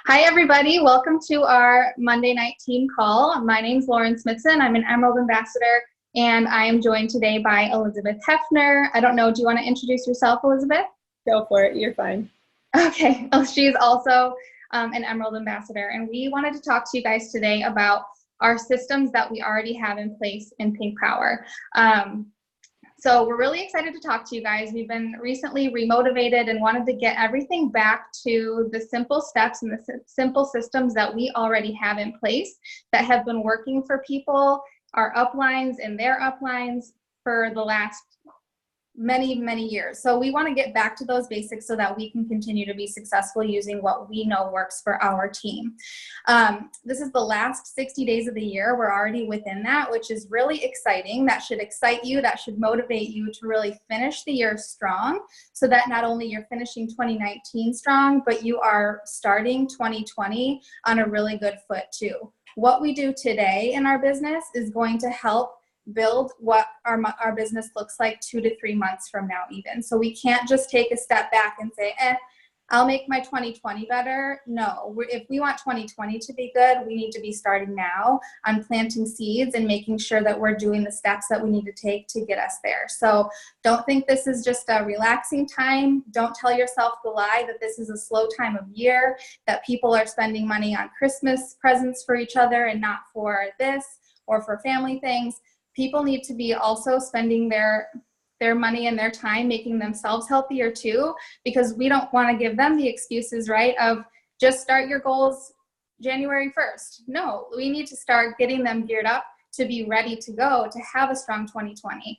Hi, everybody. Welcome to our Monday night team call. My name's Lauren Smithson. I'm an Emerald Ambassador, and I am joined today by Eilers-Heffner. I don't know, do you want to introduce yourself, Elizabeth? Go for it. You're fine. Okay. Well, she's also an Emerald Ambassador, and we wanted to talk to you guys today about our systems that we already have in place in Pink Power. So we're really excited to talk to you guys. We've been recently remotivated and wanted to get everything back to the simple steps and the simple systems that we already have in place that have been working for people, our uplines and their uplines for the last many years. So we want to get back to those basics so that we can continue to be successful using what we know works for our team. This is the last 60 days of the year. We're already within that, which is really exciting. That should excite you. That should motivate you to really finish the year strong, so that not only you're finishing 2019 strong, but you are starting 2020 on a really good foot too. What we do today in our business is going to help build what our business looks like 2 to 3 months from now even. So we can't just take a step back and say, I'll make my 2020 better. No, if we want 2020 to be good, we need to be starting now on planting seeds and making sure that we're doing the steps that we need to take to get us there. So don't think this is just a relaxing time. Don't tell yourself the lie that this is a slow time of year, that people are spending money on Christmas presents for each other and not for this or for family things. People need to be also spending their money and their time making themselves healthier too, because we don't want to give them the excuses, right, of just start your goals January 1st. No, we need to start getting them geared up to be ready to go, to have a strong 2020.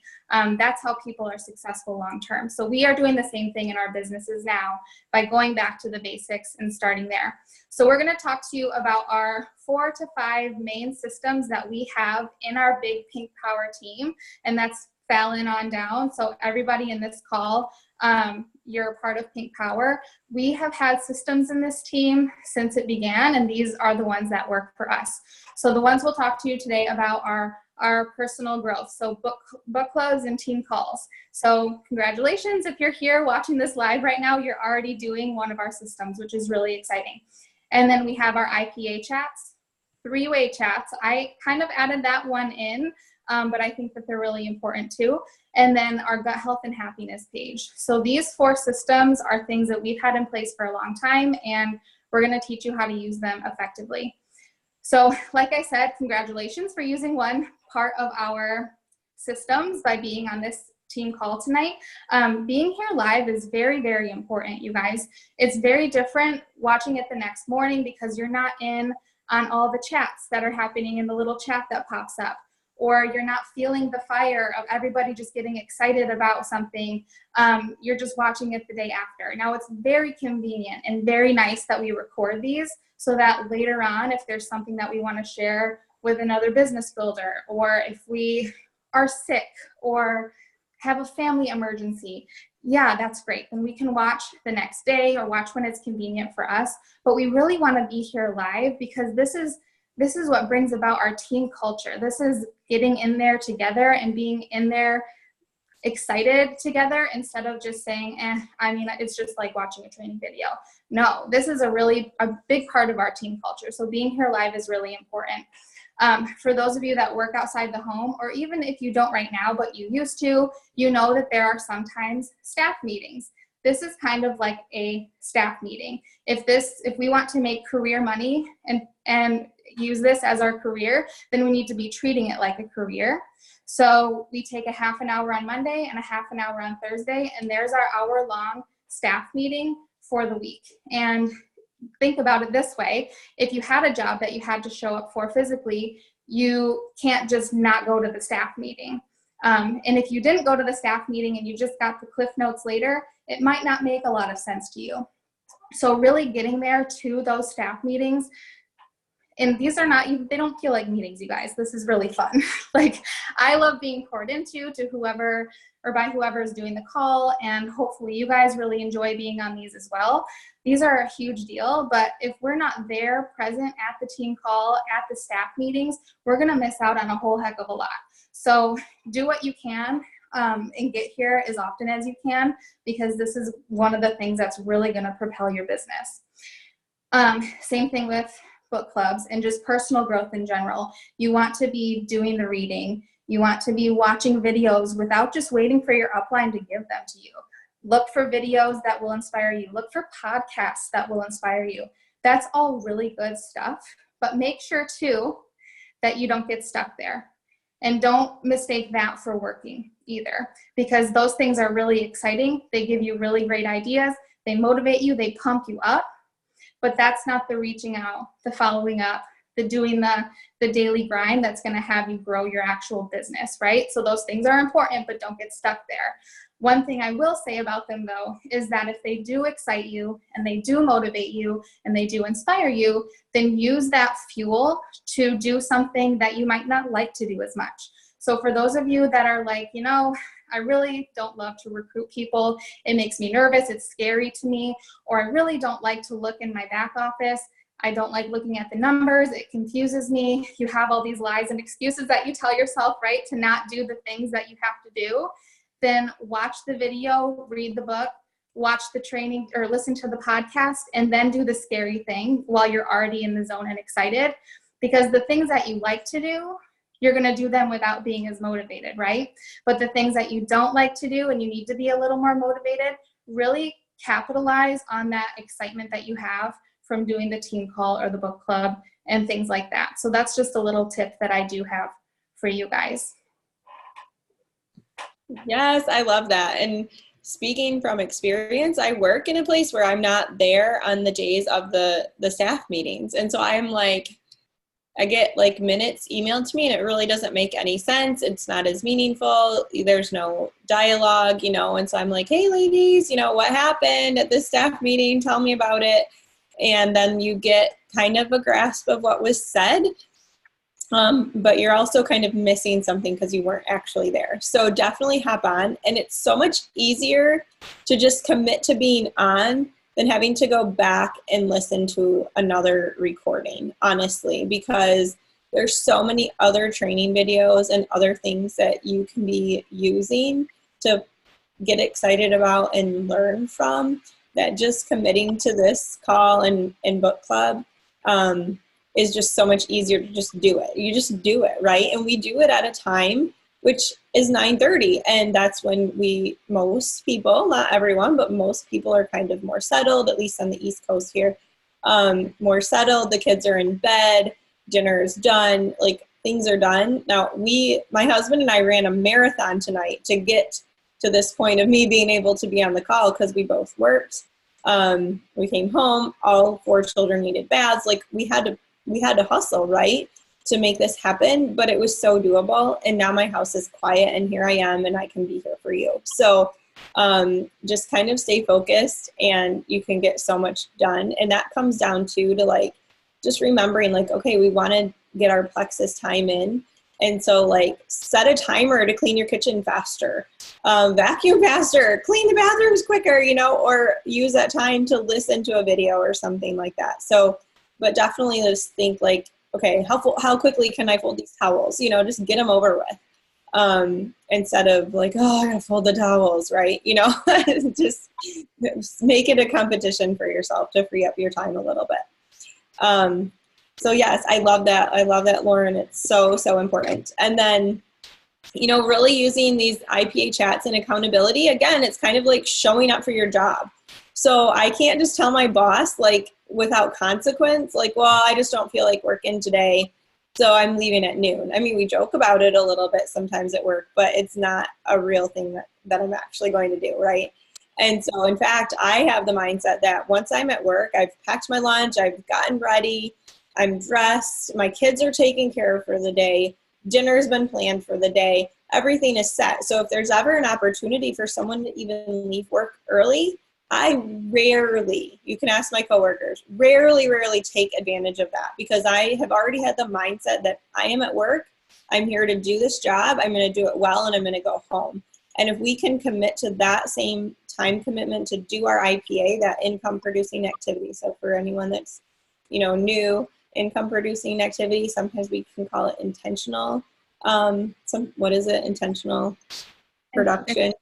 That's how people are successful long term. So we are doing the same thing in our businesses now by going back to the basics and starting there. So we're going to talk to you about our 4 to 5 main systems that we have in our big Pink Power team, and that's Fallon on down. So everybody in this call, you're a part of Pink Power. We have had systems in this team since it began, and these are the ones that work for us. So the ones we'll talk to you today about are our personal growth, so book clubs and team calls. So congratulations, if you're here watching this live right now, you're already doing one of our systems, which is really exciting. And then we have our IPA chats, 3-way chats. I kind of added that one in, but I think that they're really important too. And then our gut health and happiness page. So these 4 systems are things that we've had in place for a long time, and we're going to teach you how to use them effectively. So like I said, congratulations for using one part of our systems by being on this team call tonight. Being here live is very important, you guys. It's very different watching it the next morning because you're not in on all the chats that are happening in the little chat that pops up, or you're not feeling the fire of everybody just getting excited about something. You're just watching it the day after. Now, it's very convenient and very nice that we record these so that later on, if there's something that we want to share with another business builder, or if we are sick or have a family emergency, yeah, that's great. Then we can watch the next day or watch when it's convenient for us. But we really want to be here live because this is what brings about our team culture. This is getting in there together and being in there excited together instead of just saying, it's just like watching a training video. No, this is a big part of our team culture. So being here live is really important. For those of you that work outside the home, or even if you don't right now, but you used to, you know that there are sometimes staff meetings. This is kind of like a staff meeting. If we want to make career money and use this as our career, then we need to be treating it like a career. So we take a half an hour on Monday and a half an hour on Thursday, and there's our hour-long staff meeting for the week. And think about it this way. If you had a job that you had to show up for physically, you can't just not go to the staff meeting. And if you didn't go to the staff meeting and you just got the Cliff Notes later, it might not make a lot of sense to you. So really getting there to those staff meetings, and these are not, they don't feel like meetings, you guys. This is really fun. Like, I love being poured into to whoever or by whoever is doing the call, and hopefully you guys really enjoy being on these as well. These are a huge deal, but if we're not there present at the team call, at the staff meetings, we're gonna miss out on a whole heck of a lot. So do what you can and get here as often as you can, because this is one of the things that's really gonna propel your business. Same thing with book clubs and just personal growth in general. You want to be doing the reading. You want to be watching videos without just waiting for your upline to give them to you. Look for videos that will inspire you. Look for podcasts that will inspire you. That's all really good stuff, but make sure too that you don't get stuck there. And don't mistake that for working either, because those things are really exciting. They give you really great ideas. They motivate you. They pump you up. But that's not the reaching out, the following up, the doing the daily grind that's going to have you grow your actual business, right? So those things are important, but don't get stuck there. One thing I will say about them, though, is that if they do excite you and they do motivate you and they do inspire you, then use that fuel to do something that you might not like to do as much. So for those of you that are like, you know, I really don't love to recruit people. It makes me nervous. It's scary to me. Or I really don't like to look in my back office. I don't like looking at the numbers. It confuses me. You have all these lies and excuses that you tell yourself, right, to not do the things that you have to do. Then watch the video, read the book, watch the training or listen to the podcast, and then do the scary thing while you're already in the zone and excited. Because the things that you like to do, you're going to do them without being as motivated, right? But the things that you don't like to do and you need to be a little more motivated, really capitalize on that excitement that you have from doing the team call or the book club and things like that. So that's just a little tip that I do have for you guys. Yes, I love that. And speaking from experience, I work in a place where I'm not there on the days of the staff meetings. And so I'm like, I get like minutes emailed to me and it really doesn't make any sense. It's not as meaningful. There's no dialogue, you know. And so I'm like, hey ladies, you know, what happened at this staff meeting? Tell me about it. And then you get kind of a grasp of what was said. But you're also kind of missing something because you weren't actually there. So definitely hop on. And it's so much easier to just commit to being on than having to go back and listen to another recording, honestly, because there's so many other training videos and other things that you can be using to get excited about and learn from, that just committing to this call and book club is just so much easier to just do it. You just do it, right? And we do it at a time which is 9:30, and that's when most people, not everyone, but most people are kind of more settled, at least on the East Coast here, more settled. The kids are in bed, dinner is done, like things are done. Now my husband and I ran a marathon tonight to get to this point of me being able to be on the call because we both worked. We came home, all 4 children needed baths. Like we had to hustle, right, to make this happen, but it was so doable. And now my house is quiet and here I am and I can be here for you. So just kind of stay focused and you can get so much done. And that comes down to like, just remembering like, okay, we want to get our plexus time in. And so like set a timer to clean your kitchen faster, vacuum faster, clean the bathrooms quicker, you know, or use that time to listen to a video or something like that. So, but definitely just think like, okay, how quickly can I fold these towels? You know, just get them over with. Instead of like, oh, I gotta fold the towels, right? You know, just make it a competition for yourself to free up your time a little bit. So yes, I love that. I love that, Lauren. It's so, so important. And then, you know, really using these IPA chats and accountability, again, it's kind of like showing up for your job. So I can't just tell my boss, like, without consequence, like, well, I just don't feel like working today, so I'm leaving at noon. I mean, we joke about it a little bit sometimes at work, but it's not a real thing that I'm actually going to do, right? And so, in fact, I have the mindset that once I'm at work, I've packed my lunch, I've gotten ready, I'm dressed, my kids are taken care of for the day, dinner's been planned for the day, everything is set. So if there's ever an opportunity for someone to even leave work early, I rarely, you can ask my coworkers, rarely take advantage of that, because I have already had the mindset that I am at work, I'm here to do this job, I'm going to do it well, and I'm going to go home. And if we can commit to that same time commitment to do our IPA, that income producing activity. So for anyone that's, you know, new, income producing activity, sometimes we can call it intentional. What is it? Intentional productive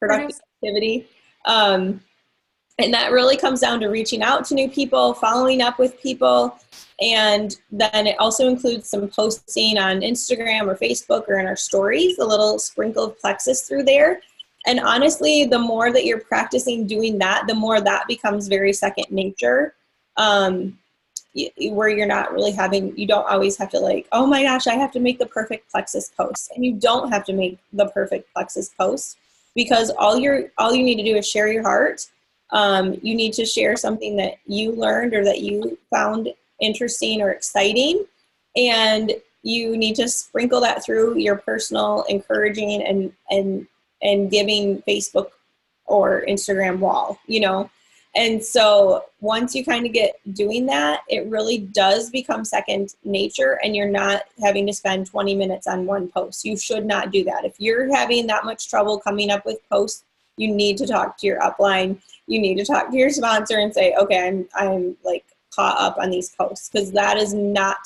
activity. And that really comes down to reaching out to new people, following up with people. And then it also includes some posting on Instagram or Facebook or in our stories, a little sprinkle of Plexus through there. And honestly, the more that you're practicing doing that, the more that becomes very second nature, where you're not really you don't always have to like, oh my gosh, I have to make the perfect Plexus post. And you don't have to make the perfect Plexus post, because all you need to do is share your heart. You need to share something that you learned or that you found interesting or exciting, and you need to sprinkle that through your personal encouraging and giving Facebook or Instagram wall, you know. And so once you kind of get doing that, it really does become second nature, and you're not having to spend 20 minutes on one post. You should not do that. If you're having that much trouble coming up with posts, you need to talk to your upline. You need to talk to your sponsor and say, okay, I'm like caught up on these posts, because that is not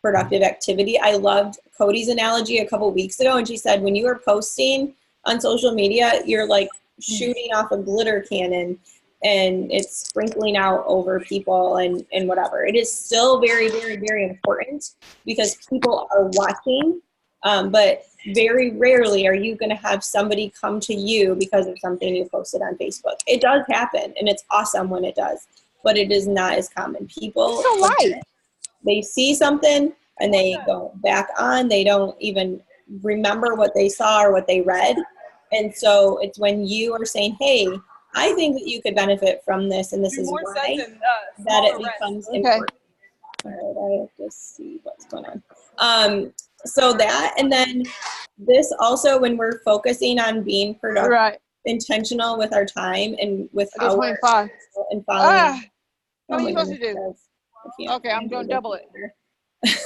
productive activity. I loved Cody's analogy a couple weeks ago, and she said, when you are posting on social media, you're like shooting off a glitter cannon, and it's sprinkling out over people and whatever. It is still very, very, very important, because people are watching, but very rarely are you going to have somebody come to you because of something you posted on Facebook. It does happen, and it's awesome when it does, but it is not as common. People, they see something and they go back on. They don't even remember what they saw or what they read. And so it's when you are saying, hey, I think that you could benefit from this, and this is why, that it becomes important. All right, I have to see what's going on. So that, and then this also, when we're focusing on being productive, intentional with our time and with how we're and following. What are you supposed to do? Okay, I'm going to double it.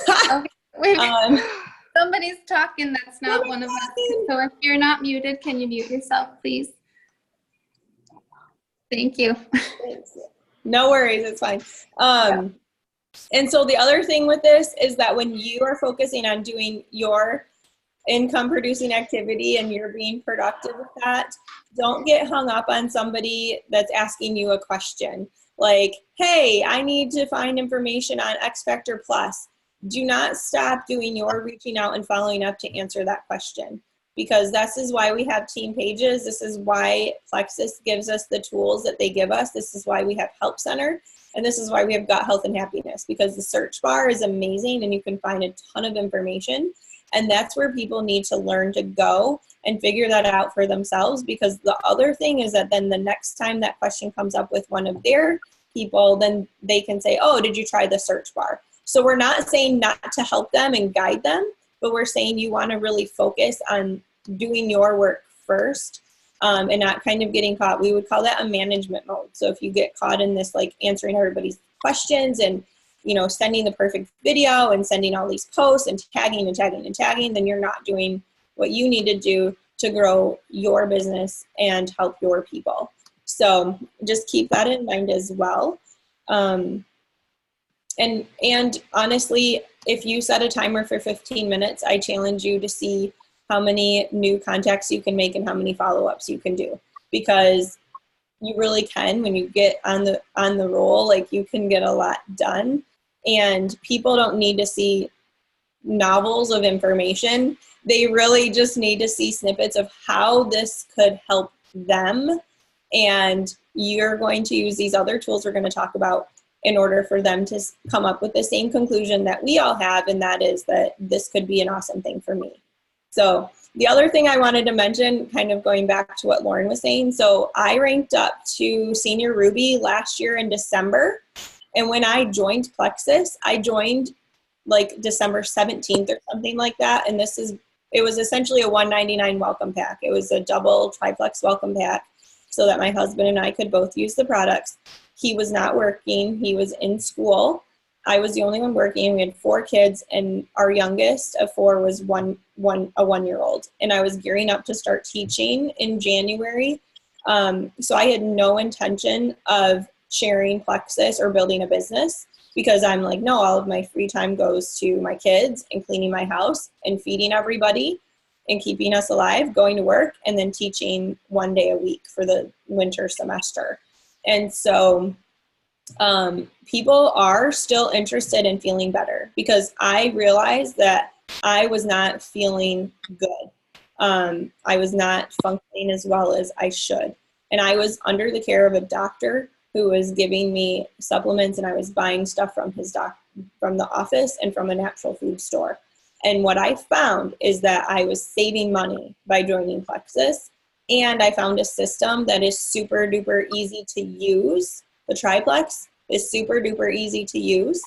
Okay, wait. Somebody's talking that's not one of us. So if you're not muted, can you mute yourself, please? Thank you. No worries, it's fine. And so the other thing with this is that when you are focusing on doing your income producing activity and you're being productive with that, don't get hung up on somebody that's asking you a question. Like, hey, I need to find information on X Factor Plus. Do not stop doing your reaching out and following up to answer that question, because this is why we have team pages. This is why Plexus gives us the tools that they give us. This is why we have Help Center. And this is why we have Gut Health and Happiness, because the search bar is amazing and you can find a ton of information. And that's where people need to learn to go and figure that out for themselves, because the other thing is that then the next time that question comes up with one of their people, then they can say, oh, did you try the search bar? So we're not saying not to help them and guide them, but we're saying you want to really focus on doing your work first, and not kind of getting caught. We would call that a management mode. So if you get caught in this, like answering everybody's questions and, you know, sending the perfect video and sending all these posts and tagging and tagging and tagging, then you're not doing what you need to do to grow your business and help your people. So just keep that in mind as well. And honestly, if you set a timer for 15 minutes, I challenge you to see how many new contacts you can make and how many follow-ups you can do, because you really can, when you get on the roll, like you can get a lot done. And people don't need to see novels of information. They really just need to see snippets of how this could help them. And you're going to use these other tools we're going to talk about in order for them to come up with the same conclusion that we all have, and that is that this could be an awesome thing for me. So the other thing I wanted to mention, kind of going back to what Lauren was saying, so I ranked up to Senior Ruby last year in December, and when I joined Plexus, I joined like December 17th or something like that, and it was essentially a $199 welcome pack. It was a double triplex welcome pack so that my husband and I could both use the products. He was not working. He was in school. I was the only one working. We had 4 kids, and our youngest of 4 was a 1-year-old. And I was gearing up to start teaching in January. So I had no intention of sharing Plexus or building a business, because I'm like, no, all of my free time goes to my kids and cleaning my house and feeding everybody and keeping us alive, going to work, and then teaching 1 day a week for the winter semester. And so people are still interested in feeling better, because I realized that I was not feeling good. I was not functioning as well as I should. And I was under the care of a doctor who was giving me supplements, and I was buying stuff from from the office and from a natural food store. And what I found is that I was saving money by joining Plexus. And I found a system that is super duper easy to use. The Triplex is super duper easy to use,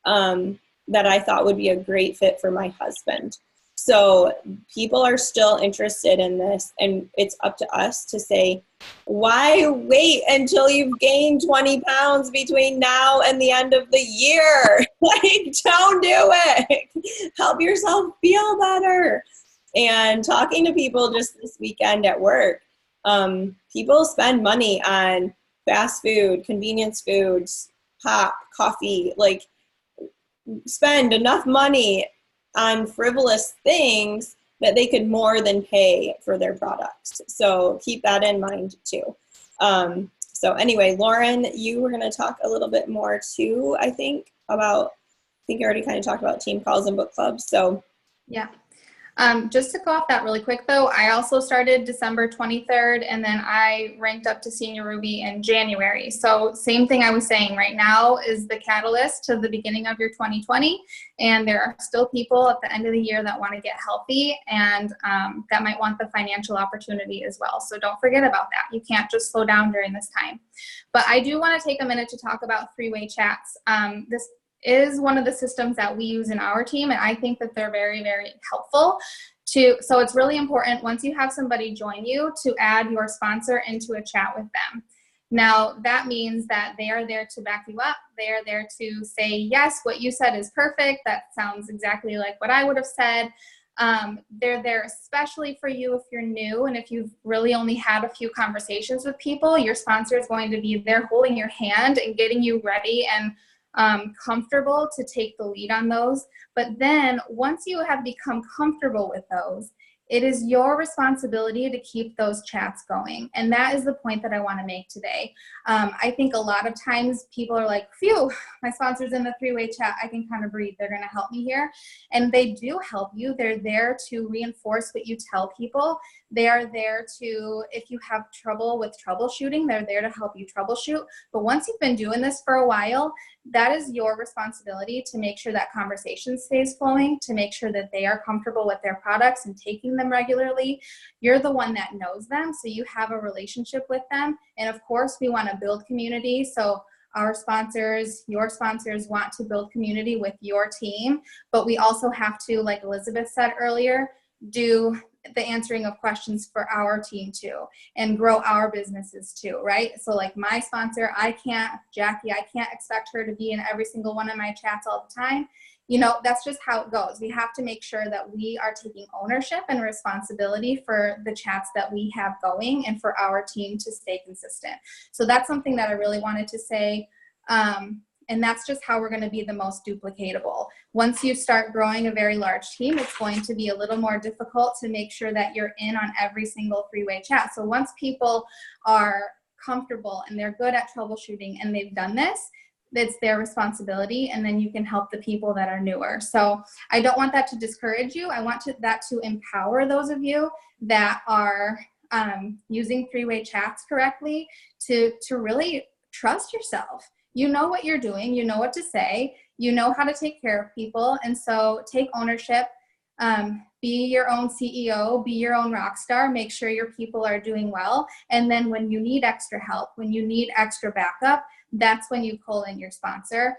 that I thought would be a great fit for my husband. So people are still interested in this, and it's up to us to say, why wait until you've gained 20 pounds between now and the end of the year? Like, don't do it. Help yourself feel better. And talking to people just this weekend at work, people spend money on fast food, convenience foods, pop, coffee, like spend enough money on frivolous things that they could more than pay for their products. So keep that in mind too. So anyway, Lauren, you were going to talk a little bit more too, I think you already kind of talked about team calls and book clubs. So yeah. Just to go off that really quick though, I also started December 23rd, and then I ranked up to Senior Ruby in January. So same thing I was saying, right now is the catalyst to the beginning of your 2020. And there are still people at the end of the year that want to get healthy, and that might want the financial opportunity as well. So don't forget about that. You can't just slow down during this time. But I do want to take a minute to talk about three-way chats. This is one of the systems that we use in our team, and I think that they're very, very helpful. So it's really important, once you have somebody join you, to add your sponsor into a chat with them. Now, that means that they are there to back you up. They are there to say, yes, what you said is perfect. That sounds exactly like what I would have said. They're there especially for you if you're new, and if you've really only had a few conversations with people. Your sponsor is going to be there holding your hand and getting you ready and comfortable to take the lead on those. But then once you have become comfortable with those, it is your responsibility to keep those chats going. And that is the point that I want to make today. I think a lot of times people are like, phew, my sponsor's in the three-way chat. I can kind of breathe. They're going to help me here. And they do help you. They're there to reinforce what you tell people. They are there to, if you have trouble with troubleshooting, they're there to help you troubleshoot. But once you've been doing this for a while, that is your responsibility to make sure that conversation stays flowing, to make sure that they are comfortable with their products and taking them regularly. You're the one that knows them, so you have a relationship with them. And of course, we want to build community. So our sponsors, your sponsors, want to build community with your team. But we also have to, like Elizabeth said earlier, do the answering of questions for our team too, and grow our businesses too, right? So like my sponsor, Jackie, I can't expect her to be in every single one of my chats all the time. You know, that's just how it goes. We have to make sure that we are taking ownership and responsibility for the chats that we have going, and for our team to stay consistent. So that's something that I really wanted to say. And that's just how we're going to be the most duplicatable. Once you start growing a very large team, it's going to be a little more difficult to make sure that you're in on every single three-way chat. So once people are comfortable and they're good at troubleshooting and they've done this, it's their responsibility, and then you can help the people that are newer. So I don't want that to discourage you. I want that to empower those of you that are using three-way chats correctly to really trust yourself. You know what you're doing, you know what to say, you know how to take care of people, and so take ownership, be your own CEO, be your own rock star, make sure your people are doing well, and then when you need extra help, when you need extra backup, that's when you pull in your sponsor.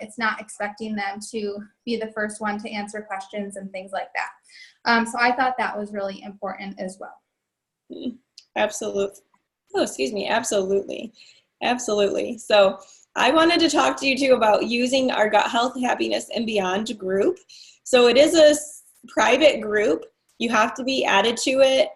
It's not expecting them to be the first one to answer questions and things like that. So I thought that was really important as well. Absolutely. Oh, excuse me. Absolutely. Absolutely. So I wanted to talk to you too about using our Gut Health, Happiness, and Beyond group. So it is a private group. You have to be added to it.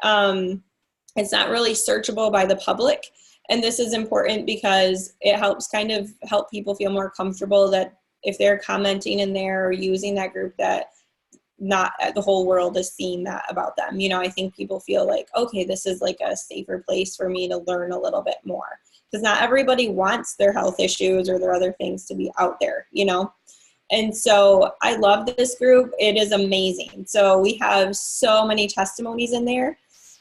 It's not really searchable by the public. And this is important because it helps kind of help people feel more comfortable that if they're commenting in there or using that group, that not the whole world is seeing that about them. You know, I think people feel like, okay, this is like a safer place for me to learn a little bit more. because not everybody wants their health issues or their other things to be out there, you know? And so I love this group. It is amazing. So we have so many testimonies in there.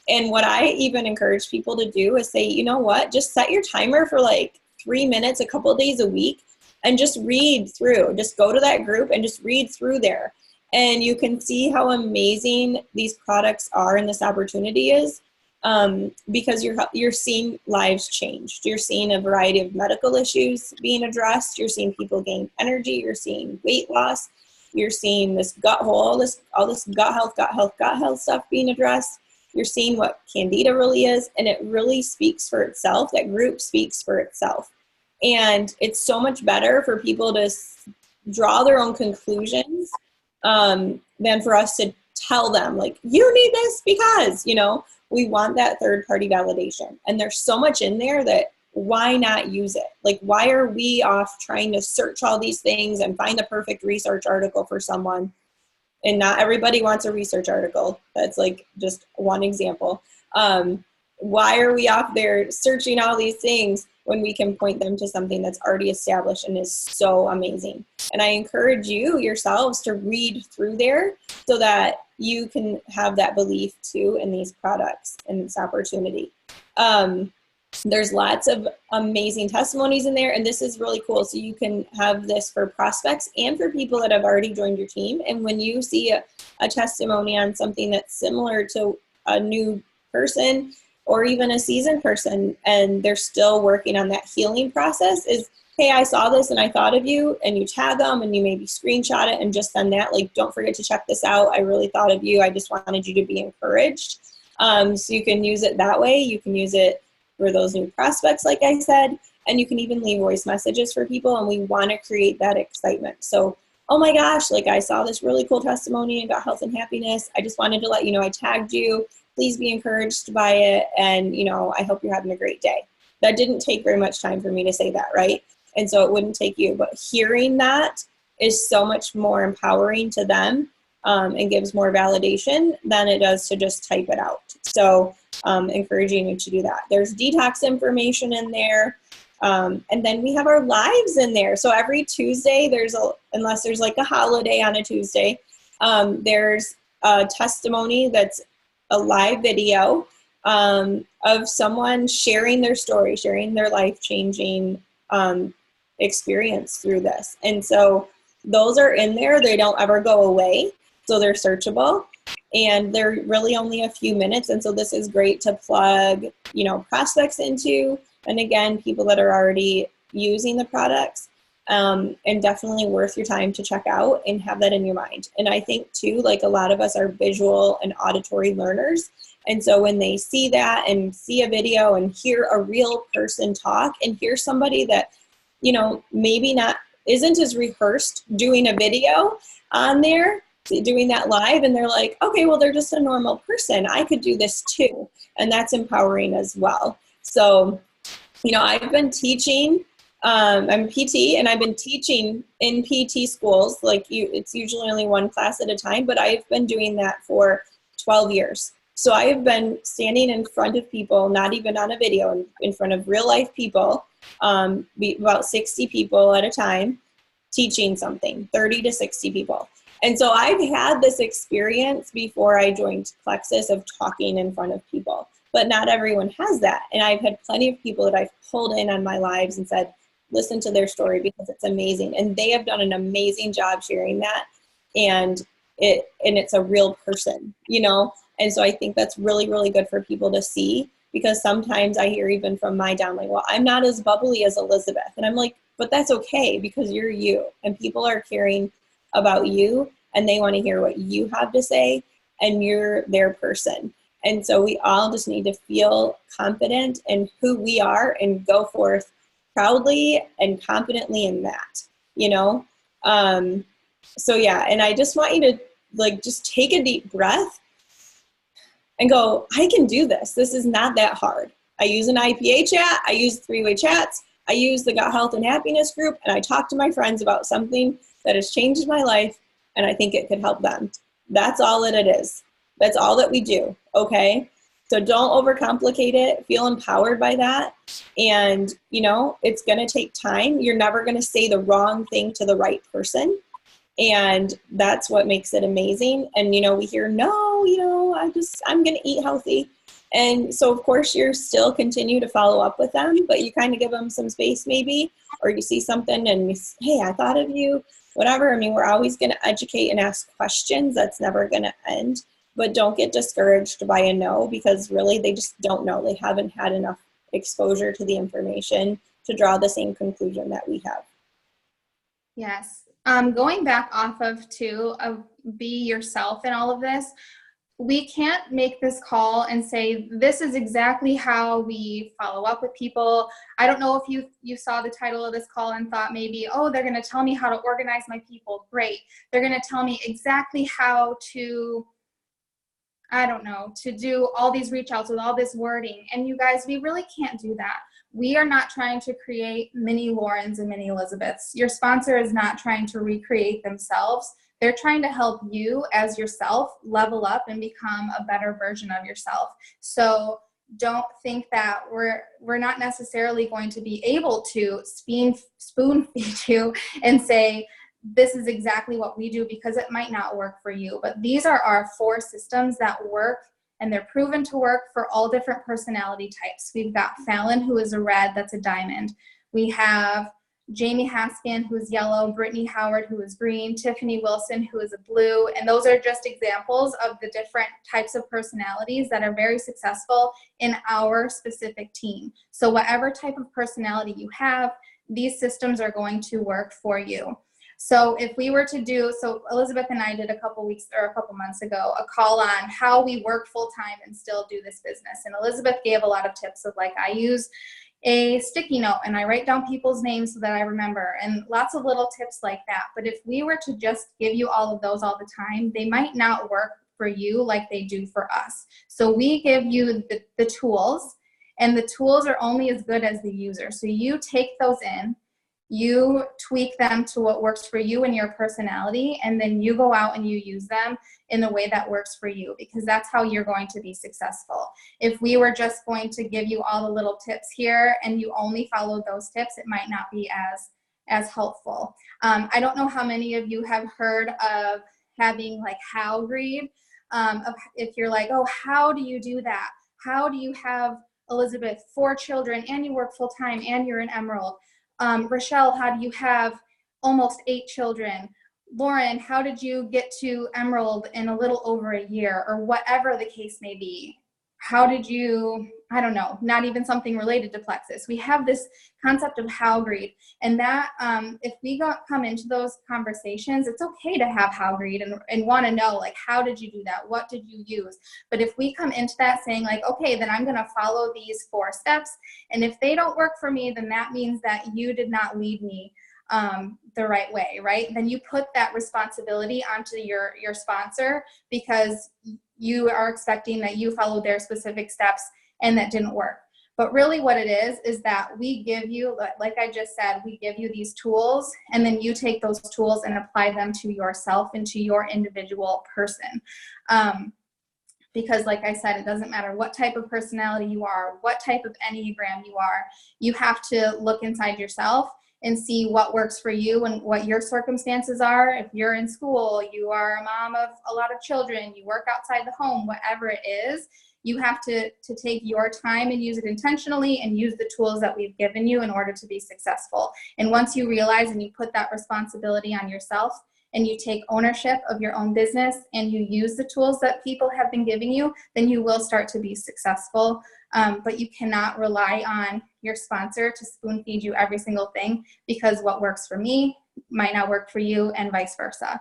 And what I even encourage people to do is say, you know what, just set your timer for like 3 minutes, a couple of days a week, and just read through. Just go to that group and just read through there. And you can see how amazing these products are and this opportunity is, because you're seeing lives changed. You're seeing a variety of medical issues being addressed. You're seeing people gain energy. You're seeing weight loss. You're seeing this gut hole, all this gut health stuff being addressed. You're seeing what Candida really is, and it really speaks for itself. That group speaks for itself. And it's so much better for people to draw their own conclusions than for us to tell them, like, you need this because, you know, we want that third party validation. And there's so much in there that why not use it? Like, why are we off trying to search all these things and find the perfect research article for someone? And not everybody wants a research article. That's like just one example. Why are we off there searching all these things when we can point them to something that's already established and is so amazing? And I encourage you yourselves to read through there so that you can have that belief too in these products and this opportunity. There's lots of amazing testimonies in there, and this is really cool. So you can have this for prospects and for people that have already joined your team. And when you see a testimony on something that's similar to a new person or even a seasoned person, and they're still working on that healing process, is, hey, I saw this and I thought of you, and you tag them and you maybe screenshot it and just send that, like, don't forget to check this out. I really thought of you. I just wanted you to be encouraged. So you can use it that way. You can use it for those new prospects, like I said, and you can even leave voice messages for people, and we want to create that excitement. So, oh my gosh, like, I saw this really cool testimony about health and happiness. I just wanted to let you know I tagged you. Please be encouraged by it, and, you know, I hope you're having a great day. That didn't take very much time for me to say that, right? And so it wouldn't take you, but hearing that is so much more empowering to them, and gives more validation than it does to just type it out. So encouraging you to do that. There's detox information in there. And then we have our lives in there. So every Tuesday, unless there's like a holiday on a Tuesday, there's a testimony that's a live video of someone sharing their story, sharing their life-changing experience through this. And so those are in there. They don't ever go away. So they're searchable, and they're really only a few minutes. And so this is great to plug, you know, prospects into, and again, people that are already using the products, and definitely worth your time to check out and have that in your mind. And I think too, like, a lot of us are visual and auditory learners. And so when they see that and see a video and hear a real person talk and hear somebody that, you know, maybe isn't as rehearsed doing a video on there, doing that live, and they're like, okay, well, they're just a normal person. I could do this too. And that's empowering as well. So, you know, I've been teaching, I'm a PT, and I've been teaching in PT schools. Like, it's usually only one class at a time, but I've been doing that for 12 years. So I have been standing in front of people, not even on a video, in front of real life people, about 60 people at a time, teaching something, 30 to 60 people. And so I've had this experience before I joined Plexus of talking in front of people, but not everyone has that. And I've had plenty of people that I've pulled in on my lives and said, listen to their story because it's amazing. And they have done an amazing job sharing that. And it's a real person, you know? And so I think that's really, really good for people to see, because sometimes I hear even from my downline, well, I'm not as bubbly as Elizabeth. And I'm like, but that's okay, because you're you, and people are caring about you, and they want to hear what you have to say, and you're their person. And so we all just need to feel confident in who we are and go forth proudly and confidently in that, you know? So yeah, and I just want you to, like, just take a deep breath and go, I can do this. This is not that hard. I use an IPA chat. I use 3-way chats. I use the Gut Health and Happiness group, and I talk to my friends about something that has changed my life, and I think it could help them. That's all that it is. That's all that we do, okay? So don't overcomplicate it. Feel empowered by that. And, you know, it's going to take time. You're never going to say the wrong thing to the right person. And that's what makes it amazing. And, you know, we hear, no, you know, I'm going to eat healthy. And so, of course, you're still continue to follow up with them, but you kind of give them some space maybe, or you see something and you say, hey, I thought of you, whatever. I mean, we're always going to educate and ask questions. That's never going to end. But don't get discouraged by a no, because really they just don't know. They haven't had enough exposure to the information to draw the same conclusion that we have. Yes. Going back off of be yourself in all of this, we can't make this call and say, this is exactly how we follow up with people. I don't know if you saw the title of this call and thought maybe, oh, they're going to tell me how to organize my people. Great. They're going to tell me exactly how to, I don't know, to do all these reach outs with all this wording. And you guys, we really can't do that. We are not trying to create mini Laurens and mini Elizabeths. Your sponsor is not trying to recreate themselves. They're trying to help you as yourself level up and become a better version of yourself. So don't think that we're not necessarily going to be able to spoon feed you and say, this is exactly what we do, because it might not work for you. But these are our 4 systems that work, and they're proven to work for all different personality types. We've got Fallon, who is a red, that's a diamond. We have Jamie Haskin, who's yellow, Brittany Howard, who is green, Tiffany Wilson, who is a blue. And those are just examples of the different types of personalities that are very successful in our specific team. So whatever type of personality you have, these systems are going to work for you. So if we were to do, so Elizabeth and I did a couple months ago, a call on how we work full time and still do this business. And Elizabeth gave a lot of tips of, like, I use a sticky note and I write down people's names so that I remember, and lots of little tips like that. But if we were to just give you all of those all the time, they might not work for you like they do for us. So we give you the tools, and the tools are only as good as the user. So you take those in, you tweak them to what works for you and your personality, and then you go out and you use them in the way that works for you, because that's how you're going to be successful. If we were just going to give you all the little tips here and you only followed those tips, it might not be as helpful. I don't know how many of you have heard of having like how greed. If you're like, oh, how do you do that? How do you have, Elizabeth, 4 children and you work full time and you're an Emerald? Rochelle, how do you have almost 8 children? Lauren, how did you get to Emerald in a little over a year, or whatever the case may be? How did you, I don't know, not even something related to Plexus. We have this concept of how greed, and that if we come into those conversations, it's okay to have how greed and want to know, like, how did you do that? What did you use? But if we come into that saying like, okay, then I'm going to follow these 4 steps, and if they don't work for me, then that means that you did not lead me the right way, right? Then you put that responsibility onto your sponsor, because you are expecting that you follow their specific steps and that didn't work. But really what it is that we give you, like I just said, we give you these tools, and then you take those tools and apply them to yourself and to your individual person. Because like I said, it doesn't matter what type of personality you are, what type of Enneagram you are, you have to look inside yourself and see what works for you and what your circumstances are. If you're in school, you are a mom of a lot of children, you work outside the home, whatever it is, you have to take your time and use it intentionally and use the tools that we've given you in order to be successful. And once you realize and you put that responsibility on yourself, and you take ownership of your own business and you use the tools that people have been giving you, then you will start to be successful. But you cannot rely on your sponsor to spoon feed you every single thing, because what works for me might not work for you, and vice versa.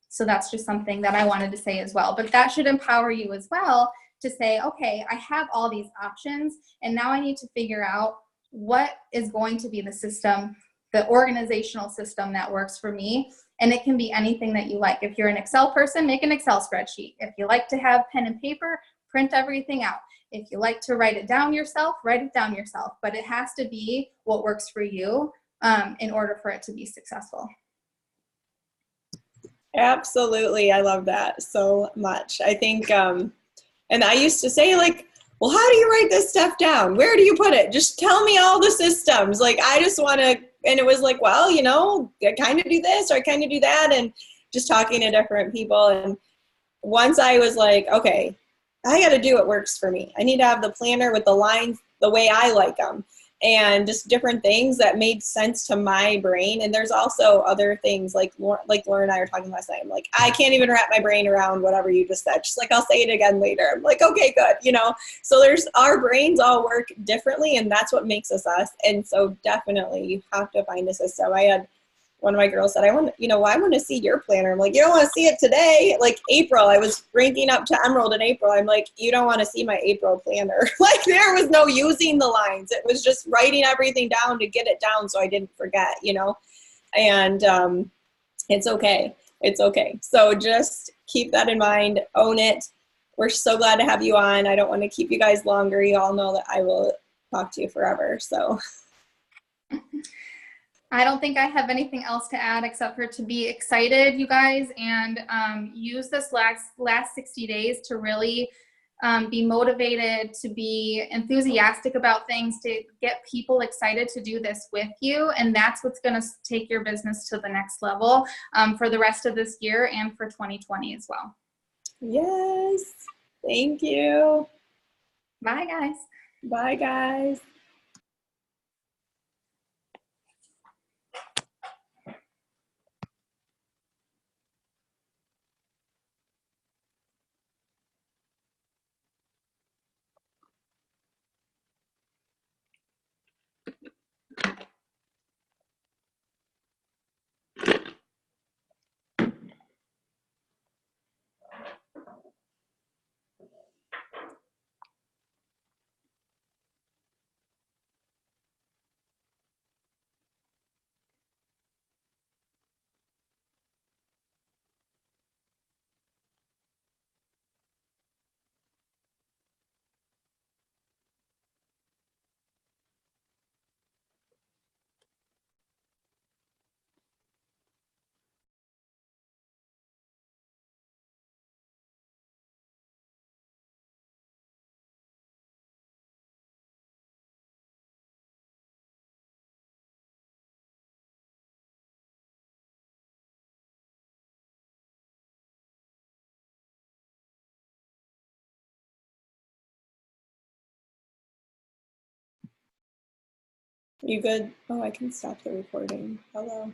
So that's just something that I wanted to say as well. But that should empower you as well to say, okay, I have all these options, and now I need to figure out what is going to be the system, the organizational system that works for me. And it can be anything that you like. If you're an Excel person, make an Excel spreadsheet. If you like to have pen and paper, print everything out. If you like to write it down yourself, write it down yourself. But it has to be what works for you in order for it to be successful. Absolutely. I love that so much. I think And I used to say like, well, how do you write this stuff down? Where do you put it? Just tell me all the systems. Like, I just want to, and it was like, well, you know, I kind of do this or I kind of do that. And just talking to different people. And once I was like, okay, I got to do what works for me. I need to have the planner with the lines the way I like them, and just different things that made sense to my brain. And there's also other things like Laura and I were talking last night. I'm like, I can't even wrap my brain around whatever you just said. She's like, I'll say it again later. I'm like, okay, good. You know, so there's, our brains all work differently, and that's what makes us us. And so definitely you have to find a system. I had one of my girls said, I want to see your planner. I'm like, you don't want to see it today. Like April, I was ranking up to Emerald in April. I'm like, you don't want to see my April planner. Like, there was no using the lines. It was just writing everything down to get it down so I didn't forget, you know? And it's okay. It's okay. So just keep that in mind. Own it. We're so glad to have you on. I don't want to keep you guys longer. You all know that I will talk to you forever. So I don't think I have anything else to add except for to be excited, you guys, and use this last 60 days to really be motivated, to be enthusiastic about things, to get people excited to do this with you. And that's what's going to take your business to the next level for the rest of this year and for 2020 as well. yes. Thank you. Bye, guys. Bye, guys. You good? Oh, I can stop the recording. Hello.